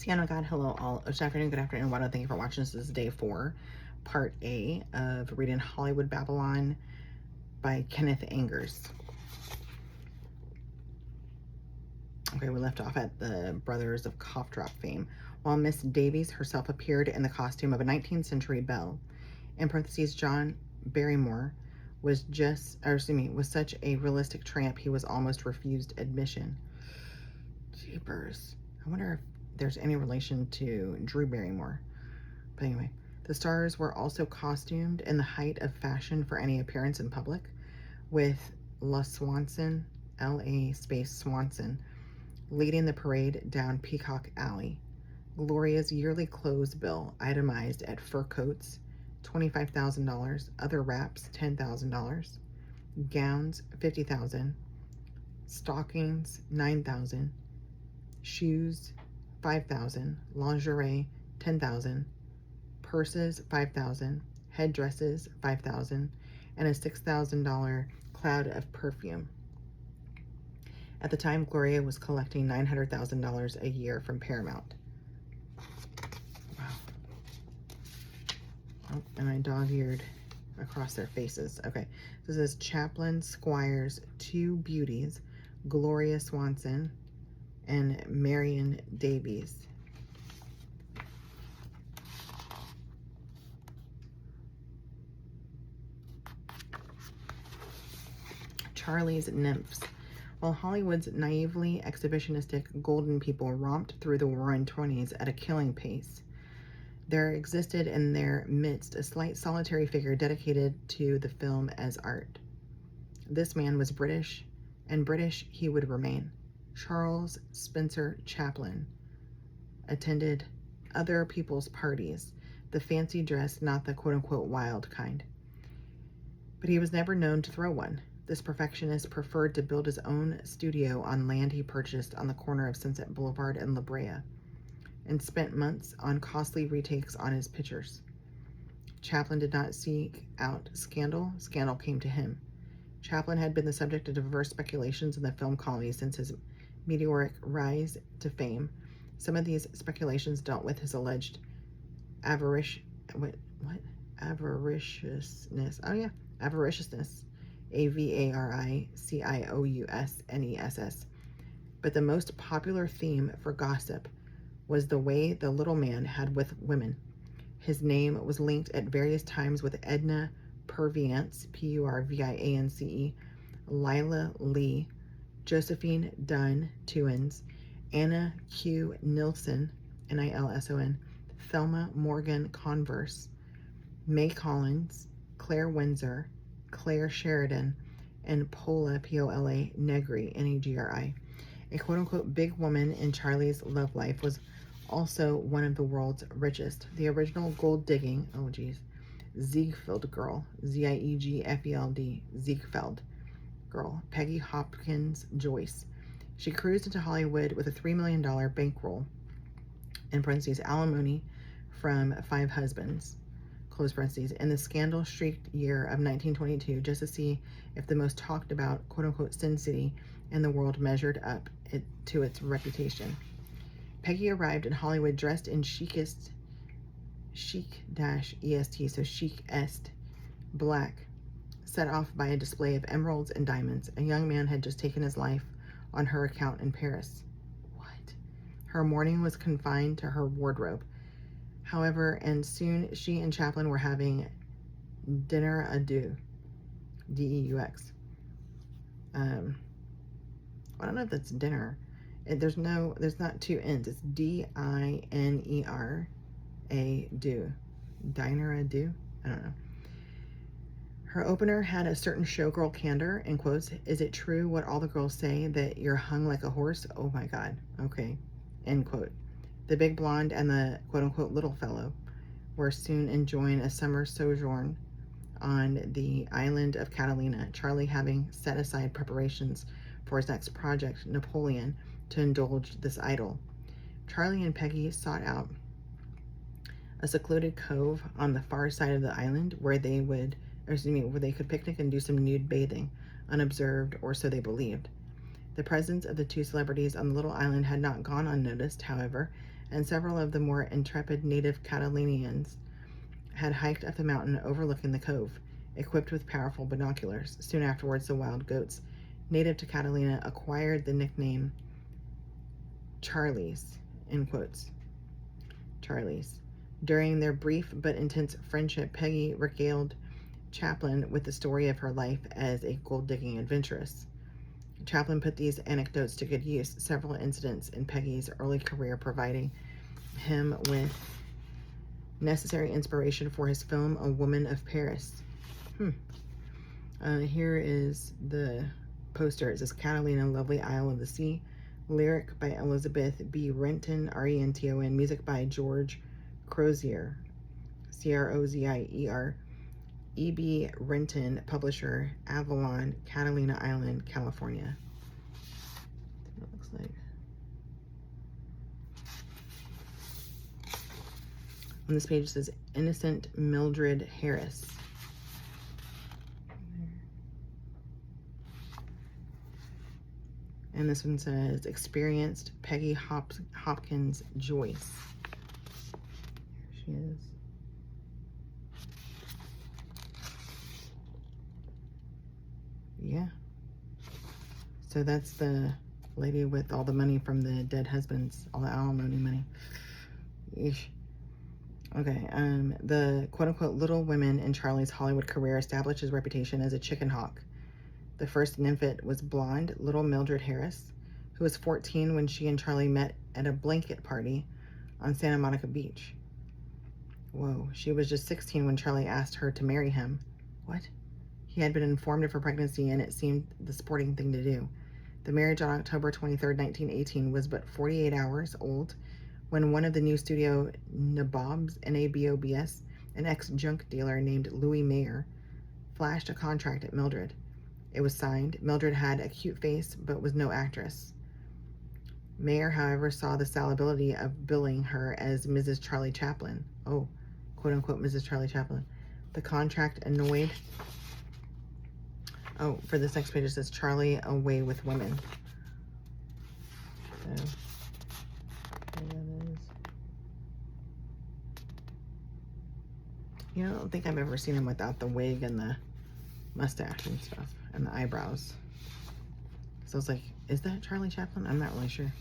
Sienna God, hello all. Good afternoon, Wado. Thank you for watching. This is day 4, part A of reading Hollywood Babylon by Kenneth Angers. Okay, we left off at the Brothers of Cough Drop fame, while Miss Davies herself appeared in the costume of a 19th century belle. In parentheses, John Barrymore was was such a realistic tramp he was almost refused admission. Jeepers. I wonder if there's any relation to Drew Barrymore. But anyway, the stars were also costumed in the height of fashion for any appearance in public, with La Swanson, L.A. space Swanson, leading the parade down Peacock Alley. Gloria's yearly clothes bill itemized at fur coats, $25,000, other wraps, $10,000, gowns, $50,000, stockings, $9,000, shoes, $5,000, lingerie, $10,000, purses, $5,000, headdresses, $5,000, and a $6,000 cloud of perfume. At the time, Gloria was collecting $900,000 a year from Paramount. Wow. Oh, and I dog-eared across their faces. Okay, this is Chaplain Squire's two beauties, Gloria Swanson and Marion Davies. Charlie's nymphs. While Hollywood's naively exhibitionistic golden people romped through the roaring 20s at a killing pace, there existed in their midst a slight solitary figure dedicated to the film as art. This man was British, and British he would remain. Charles Spencer Chaplin attended other people's parties, the fancy dress, not the quote-unquote wild kind. But he was never known to throw one. This perfectionist preferred to build his own studio on land he purchased on the corner of Sunset Boulevard and La Brea, and spent months on costly retakes on his pictures. Chaplin did not seek out scandal. Scandal came to him. Chaplin had been the subject of diverse speculations in the film colony since his meteoric rise to fame. Some of these speculations dealt with his alleged avariciousness. Oh yeah, avariciousness. Avariciousness. But the most popular theme for gossip was the way the little man had with women. His name was linked at various times with Edna Purviance, Purviance, Lila Lee, Josephine Dunn Tuins, Anna Q. Nilsson, Nilson, Thelma Morgan Converse, May Collins, Claire Windsor, Claire Sheridan, and Pola, Pola Negri, Negri. A quote-unquote big woman in Charlie's love life was also one of the world's richest. The original gold-digging, Ziegfeld girl, Ziegfeld, Ziegfeld girl, Peggy Hopkins Joyce. She cruised into Hollywood with a $3 million bankroll, in parentheses, alimony from 5 husbands, close parentheses, in the scandal-streaked year of 1922, just to see if the most talked about quote-unquote Sin City in the world measured up to its reputation. Peggy arrived in Hollywood dressed in chic-est, so chic-est, black, set off by a display of emeralds and diamonds. A young man had just taken his life on her account in Paris. What? Her mourning was confined to her wardrobe. However, and soon she and Chaplin were having dinner à deux, D-E-U-X. I don't know if that's dinner. There's not 2 N's. It's D-I-N-E-R-A, do. Diner à deux? I don't know. Her opener had a certain showgirl candor, in quotes. Is it true what all the girls say, that you're hung like a horse? Oh my God. Okay. End quote. The big blonde and the quote-unquote little fellow were soon enjoying a summer sojourn on the island of Catalina, Charlie having set aside preparations for his next project, Napoleon, to indulge this idol. Charlie and Peggy sought out a secluded cove on the far side of the island where they could picnic and do some nude bathing, unobserved, or so they believed. The presence of the 2 celebrities on the little island had not gone unnoticed, however, and several of the more intrepid native Catalonians had hiked up the mountain overlooking the cove, equipped with powerful binoculars. Soon afterwards, the wild goats native to Catalina acquired the nickname Charlies, in quotes, Charlies. During their brief but intense friendship, Peggy regaled Chaplin with the story of her life as a gold-digging adventuress. Chaplin put these anecdotes to good use, several incidents in Peggy's early career providing him with necessary inspiration for his film, A Woman of Paris. Here is the poster. It says Catalina, Lovely Isle of the Sea. Lyric by Elizabeth B. Renton, R-E-N-T-O-N. Music by George Crozier, C-R-O-Z-I-E-R. E.B. Renton, publisher, Avalon, Catalina Island, California. That's what it looks like. On this page it says Innocent Mildred Harris. And this one says Experienced Peggy Hopkins Joyce. There she is. Yeah. So that's the lady with all the money from the dead husbands, all the alimony money. Eesh. Okay, the quote-unquote Little Women in Charlie's Hollywood career established his reputation as a chicken hawk. The first nymphet was blonde little Mildred Harris, who was 14 when she and Charlie met at a blanket party on Santa Monica Beach. Whoa, she was just 16 when Charlie asked her to marry him. What? He had been informed of her pregnancy, and it seemed the sporting thing to do. The marriage on October 23, 1918 was but 48 hours old when one of the new studio nabobs, N-A-B-O-B-S, an ex-junk dealer named Louis Mayer, flashed a contract at Mildred. It was signed. Mildred had a cute face, but was no actress. Mayer, however, saw the salability of billing her as Mrs. Charlie Chaplin. Oh, quote-unquote Mrs. Charlie Chaplin. The contract annoyed... Oh, for this next page it says Charlie Away with Women. So, there that is. You know, I don't think I've ever seen him without the wig and the mustache and stuff and the eyebrows. So I was like, is that Charlie Chaplin? I'm not really sure.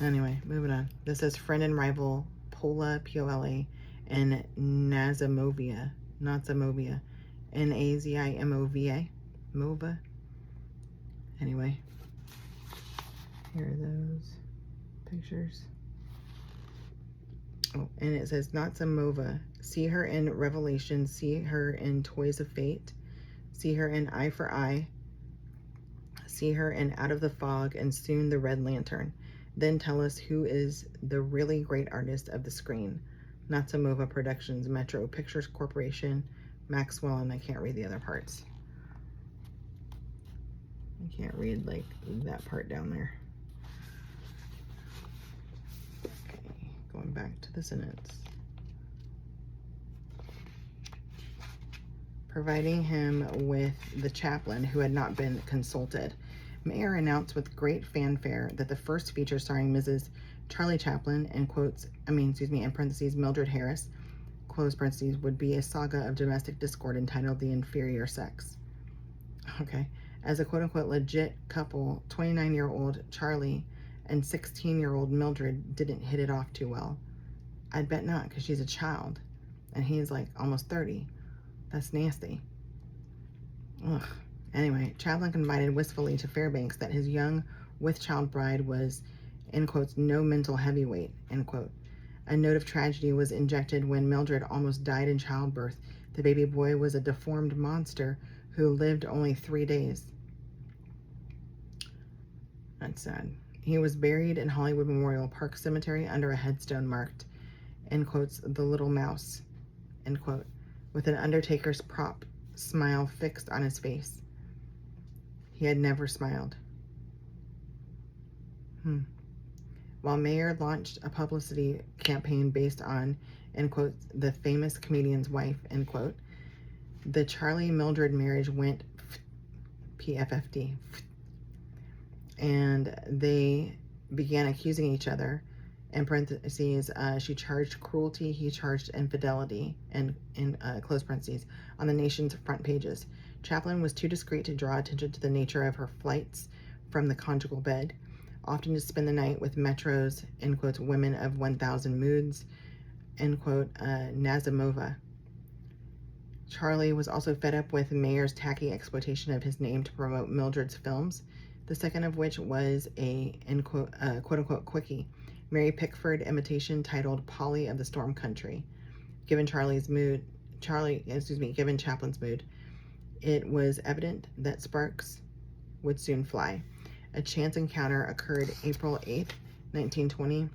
Anyway, moving on. This says Friend and Rival Pola, P-O-L-A, and Nazimovia, N-A-Z-I-M-O-V-A. Mova. Anyway, here are those pictures. Oh, and it says Nazimovia. See her in Revelation. See her in Toys of Fate. See her in Eye for Eye. See her in Out of the Fog and soon The Red Lantern. Then tell us who is the really great artist of the screen. Nazimovia Productions, Metro Pictures Corporation, Maxwell, and I can't read the other parts. I can't read like that part down there. Okay, going back to the sentence. Providing him with the chaplain who had not been consulted. Mayer announced with great fanfare that the first feature starring Mrs. Charlie Chaplin, in parentheses, Mildred Harris, close parentheses, would be a saga of domestic discord entitled The Inferior Sex. Okay. As a quote-unquote legit couple, 29-year-old Charlie and 16-year-old Mildred didn't hit it off too well. I'd bet not, because she's a child, and he's like almost 30. That's nasty. Ugh. Anyway, Chaplin confided wistfully to Fairbanks that his young with-child bride was, in quotes, no mental heavyweight, end quote. A note of tragedy was injected when Mildred almost died in childbirth. The baby boy was a deformed monster who lived only 3 days. That's sad. He was buried in Hollywood Memorial Park Cemetery under a headstone marked, in quotes, the little mouse, end quote, with an undertaker's prop smile fixed on his face. He had never smiled. While Mayer launched a publicity campaign based on, end quote, the famous comedian's wife, end quote, the Charlie-Mildred marriage went PFFD. And they began accusing each other In parentheses, she charged cruelty, he charged infidelity, and in close parentheses, on the nation's front pages. Chaplin was too discreet to draw attention to the nature of her flights from the conjugal bed, often to spend the night with Metro's, in quotes, women of 1,000 moods, end quote, Nazimova. Charlie was also fed up with Mayer's tacky exploitation of his name to promote Mildred's films, the second of which was a, end quote, quote-unquote, quickie, Mary Pickford imitation titled Polly of the Storm Country. Given Chaplin's mood, it was evident that sparks would soon fly. A chance encounter occurred April 8th, 1920,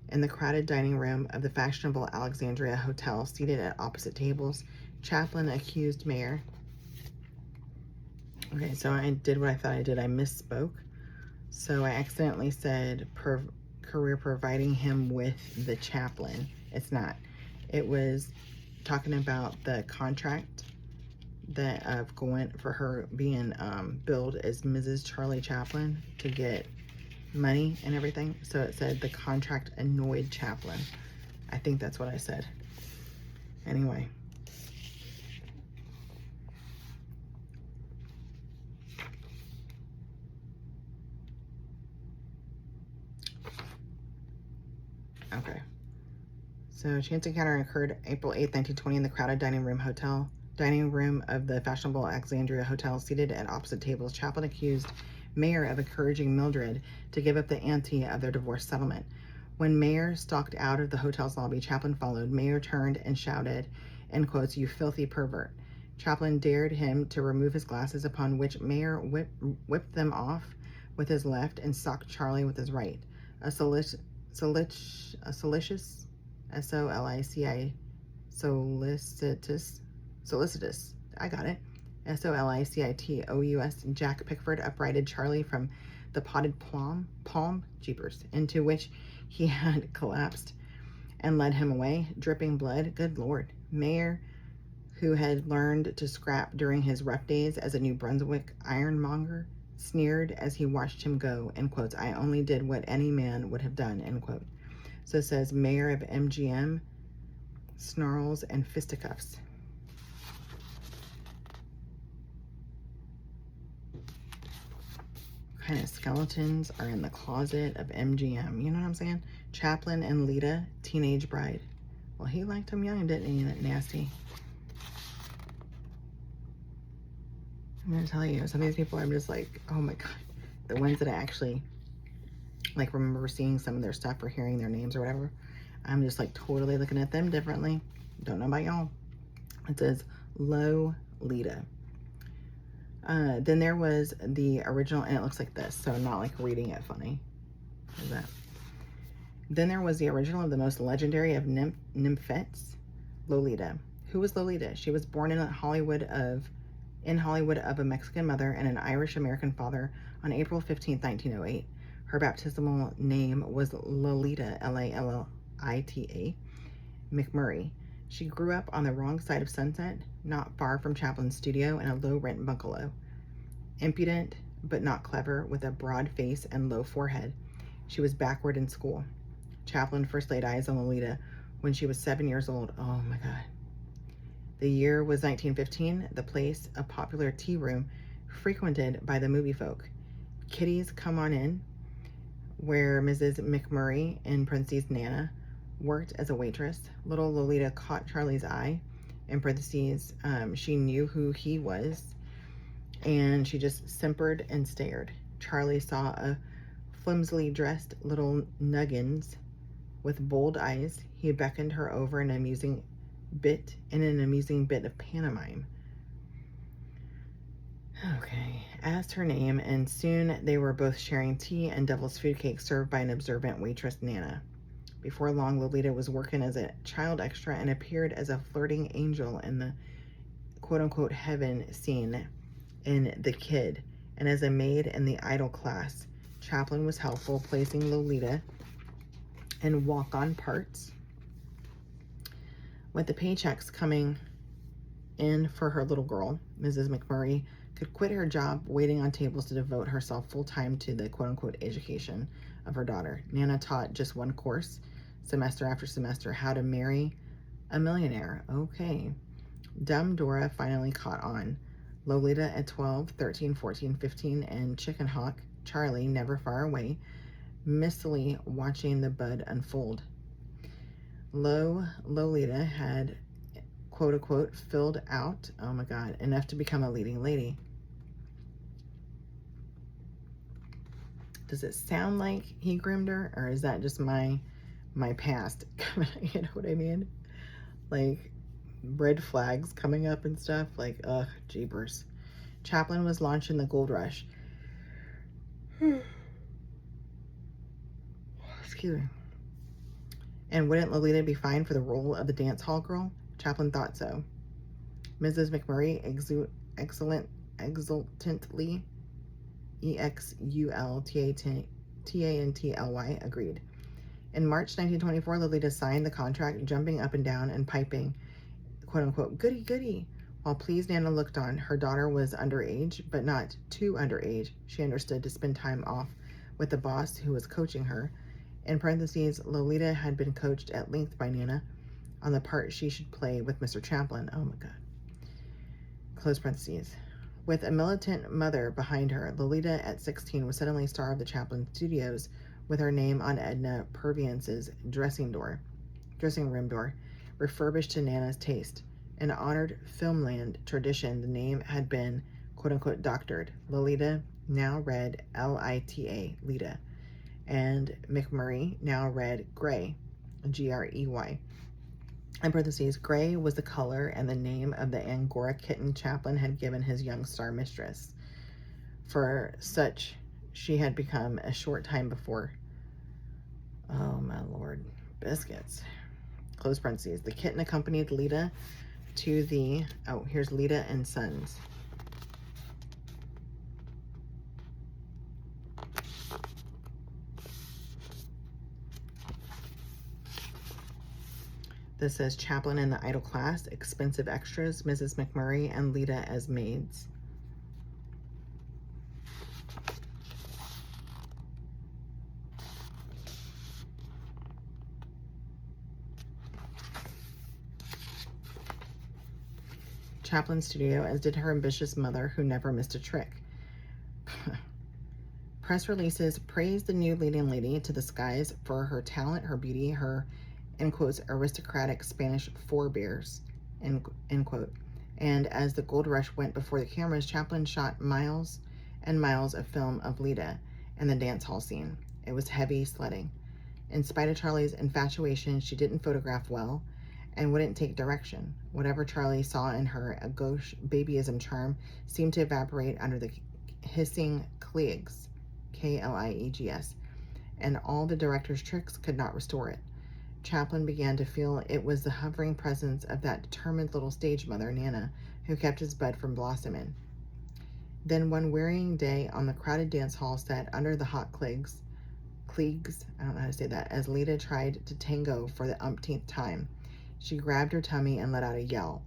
in the crowded dining room of the fashionable Alexandria Hotel. Seated at opposite tables, Chaplin accused Mayer. Okay, so I did what I thought I did. I misspoke. So I accidentally said career providing him with the chaplain. It's not. It was talking about the contract that of going for her being billed as Mrs. Charlie Chaplin to get money and everything. So it said the contract annoyed Chaplin. I think that's what I said. Anyway. Okay. So chance encounter occurred April 8th, 1920 in the crowded dining room of the fashionable Alexandria Hotel. Seated at opposite tables, Chaplin accused Mayer of encouraging Mildred to give up the ante of their divorce settlement. When Mayer stalked out of the hotel's lobby, Chaplin followed. Mayer turned and shouted, in quotes, "You filthy pervert." Chaplin dared him to remove his glasses, upon which Mayer whipped them off with his left and socked Charlie with his right. A solicitous, solicitous, I got it, solicitous, Jack Pickford uprighted Charlie from the potted palm jeepers, into which he had collapsed, and led him away, dripping blood. Good Lord. Mayer, who had learned to scrap during his rough days as a New Brunswick ironmonger, sneered as he watched him go, in quotes, "I only did what any man would have done," end quote. So it says Mayor of MGM, snarls and fisticuffs. What kind of skeletons are in the closet of MGM? You know what I'm saying? Chaplin and Lita, teenage bride. Well, he liked him young, didn't he? That nasty. I'm gonna tell you, some of these people I'm just like, oh my God. The ones that I actually like remember seeing some of their stuff or hearing their names or whatever, I'm just like totally looking at them differently. Don't know about y'all. It says Lolita. Then there was the original, and it looks like this, so I'm not like reading it funny. What is that? Then there was the original of the most legendary of nymphets, Lolita. Who was Lolita? She was born in Hollywood of a Mexican mother and an Irish-American father on April 15, 1908. Her baptismal name was Lolita, Lalita, McMurray. She grew up on the wrong side of Sunset, not far from Chaplin's studio, in a low-rent bungalow. Impudent, but not clever, with a broad face and low forehead. She was backward in school. Chaplin first laid eyes on Lolita when she was 7 years old. Oh my God. The year was 1915, the place a popular tea room frequented by the movie folk. Kitty's Come On In, where Mrs. McMurray, in parentheses Nana, worked as a waitress. Little Lolita caught Charlie's eye, in parentheses, she knew who he was, and she just simpered and stared. Charlie saw a flimsily dressed little Nuggins with bold eyes. He beckoned her over in an amusing bit of pantomime. Okay, asked her name, and soon they were both sharing tea and devil's food cake served by an observant waitress, Nana. Before long, Lolita was working as a child extra and appeared as a flirting angel in the quote-unquote heaven scene in The Kid, and as a maid in the idol class. Chaplin was helpful, placing Lolita in walk-on parts. With the paychecks coming in for her little girl, Mrs. McMurray could quit her job waiting on tables to devote herself full-time to the quote-unquote education of her daughter. Nana taught just one course, semester after semester, how to marry a millionaire. Okay. Dumb Dora finally caught on. Lolita at 12, 13, 14, 15, and Chicken Hawk, Charlie, never far away, mistily watching the bud unfold. Lolita had, quote unquote, filled out, oh my God, enough to become a leading lady. Does it sound like he groomed her, or is that just my past? You know what I mean? Like, red flags coming up and stuff. Like, ugh, jeepers. Chaplin was launching the gold rush. Excuse me. And wouldn't Lolita be fine for the role of the dance hall girl? Chaplin thought so. Mrs. McMurray exultantly, EXULTANTLY, agreed. In March 1924, Lolita signed the contract, jumping up and down and piping, quote unquote, goody goody, while pleased Nana looked on. Her daughter was underage, but not too underage, she understood, to spend time off with the boss who was coaching her. In parentheses, Lolita had been coached at length by Nana on the part she should play with Mr. Chaplin. Oh my God. Close parentheses. With a militant mother behind her, Lolita at 16 was suddenly star of the Chaplin Studios, with her name on Edna Purviance's dressing room door, refurbished to Nana's taste. In honored filmland tradition, the name had been, quote unquote, doctored. Lolita now read Lita, Lita, and McMurray now read Gray, Grey. In parentheses, Gray was the color and the name of the Angora kitten Chaplin had given his young star mistress. For such she had become a short time before. Oh my Lord, biscuits. Close parentheses. The kitten accompanied Lita to the, oh, here's Lita and Sons. This says Chaplin and the idol class, expensive extras, Mrs. McMurray and Lita as maids. Chaplin's studio, as did her ambitious mother, who never missed a trick. Press releases praised the new leading lady to the skies for her talent, her beauty, her, in quotes, aristocratic Spanish forebears, end quote. And as the gold rush went before the cameras, Chaplin shot miles and miles of film of Lita and the dance hall scene. It was heavy sledding. In spite of Charlie's infatuation, she didn't photograph well and wouldn't take direction. Whatever Charlie saw in her, a gauche babyism charm, seemed to evaporate under the hissing Kliegs, Kliegs, and all the director's tricks could not restore it. Chaplin began to feel it was the hovering presence of that determined little stage mother, Nana, who kept his bud from blossoming. Then one wearying day on the crowded dance hall set under the hot Kliegs, I don't know how to say that, as Lita tried to tango for the umpteenth time, she grabbed her tummy and let out a yell.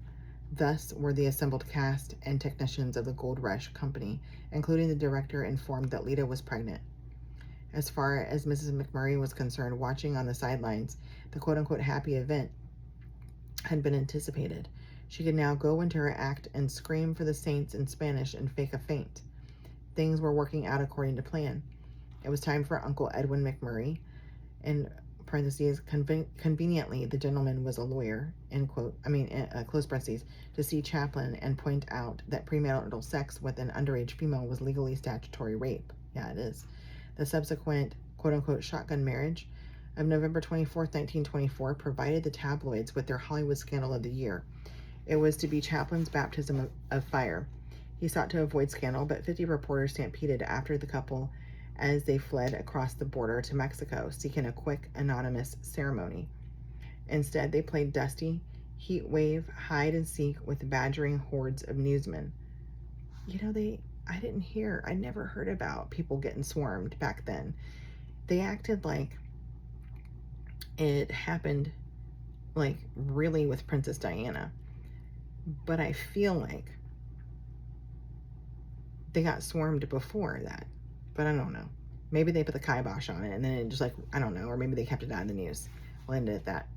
Thus were the assembled cast and technicians of the Gold Rush Company, including the director, informed that Lita was pregnant. As far as Mrs. McMurray was concerned, watching on the sidelines, the quote-unquote happy event had been anticipated. She could now go into her act and scream for the saints in Spanish and fake a faint. Things were working out according to plan. It was time for Uncle Edwin McMurray, in parentheses, conveniently, the gentleman was a lawyer, end quote, close parentheses, to see Chaplin and point out that premarital sex with an underage female was legally statutory rape. Yeah, it is. The subsequent quote-unquote shotgun marriage of November 24th, 1924 provided the tabloids with their Hollywood scandal of the year. It was to be Chaplin's baptism of fire. He sought to avoid scandal, but 50 reporters stampeded after the couple as they fled across the border to Mexico, seeking a quick, anonymous ceremony. Instead, they played dusty, heat wave, hide and seek with badgering hordes of newsmen. You know, I never heard about people getting swarmed back then. They acted like it happened, like, really with Princess Diana. But I feel like they got swarmed before that. But I don't know. Maybe they put the kibosh on it and then it just like, I don't know, or maybe they kept it out of the news. We'll end it at that.